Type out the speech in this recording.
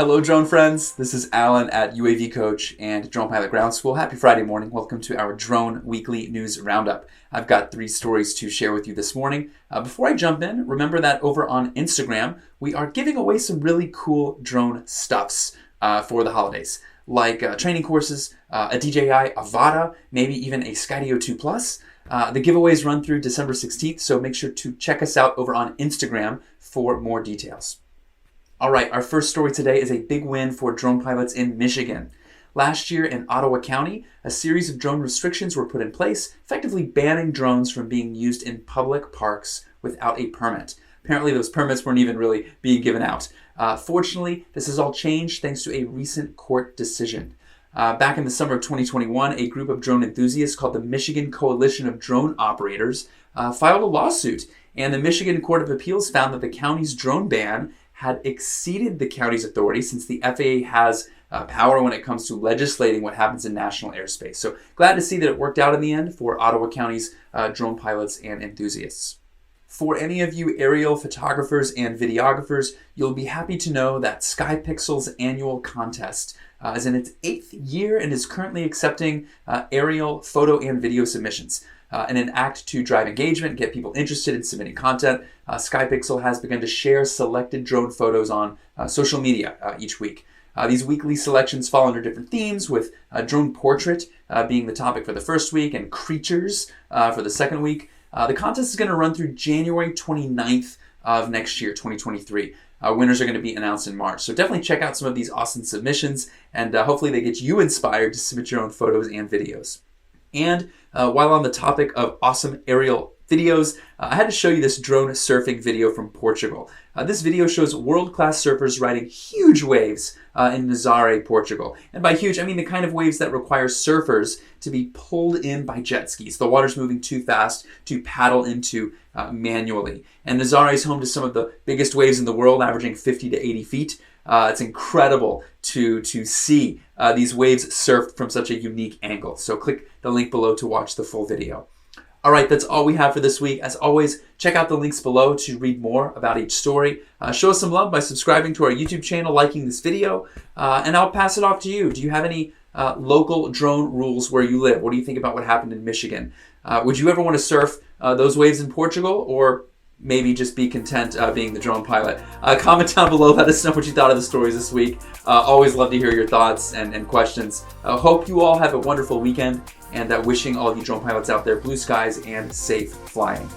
Hello drone friends, this is Alan at UAV Coach and Drone Pilot Ground School. Happy Friday morning. Welcome to our Drone Weekly News Roundup. I've got 3 stories to share with you this morning. Before I jump in, remember that over on Instagram, we are giving away some really cool drone stuffs for the holidays, like training courses, a DJI Avata, maybe even a Skydio 2 Plus. The giveaways run through December 16th, so make sure to check us out over on Instagram for more details. All right, our first story today is a big win for drone pilots in Michigan. Last year in Ottawa County, a series of drone restrictions were put in place, effectively banning drones from being used in public parks without a permit. Apparently, those permits weren't even really being given out. Fortunately, this has all changed thanks to a recent court decision. Back in the summer of 2021, a group of drone enthusiasts called the Michigan Coalition of Drone Operators filed a lawsuit, and the Michigan Court of Appeals found that the county's drone ban had exceeded the county's authority, since the FAA has power when it comes to legislating what happens in national airspace. So glad to see that it worked out in the end for Ottawa County's drone pilots and enthusiasts. For any of you aerial photographers and videographers, you'll be happy to know that Skypixel's annual contest is in its 8th year and is currently accepting aerial photo and video submissions. In an act to drive engagement and get people interested in submitting content, Skypixel has begun to share selected drone photos on social media each week. These weekly selections fall under different themes, with drone portrait being the topic for the first week and creatures for the second week. The contest is going to run through January 29th of next year, 2023. Winners are going to be announced in March. So definitely check out some of these awesome submissions, and hopefully they get you inspired to submit your own photos and videos. And while on the topic of awesome aerial videos, I had to show you this drone surfing video from Portugal. This video shows world-class surfers riding huge waves in Nazaré, Portugal. And by huge, I mean the kind of waves that require surfers to be pulled in by jet skis. The water's moving too fast to paddle into manually. And Nazaré is home to some of the biggest waves in the world, averaging 50 to 80 feet. It's incredible to see these waves surfed from such a unique angle. So click the link below to watch the full video. All right, that's all we have for this week. As always, check out the links below to read more about each story. Show us some love by subscribing to our YouTube channel, liking this video, and I'll pass it off to you. Do you have any local drone rules where you live? What do you think about what happened in Michigan? Would you ever want to surf those waves in Portugal, or maybe just be content being the drone pilot? Comment down below. Let us know what you thought of the stories this week. Always love to hear your thoughts and questions. Hope you all have a wonderful weekend, and wishing all of you drone pilots out there blue skies and safe flying.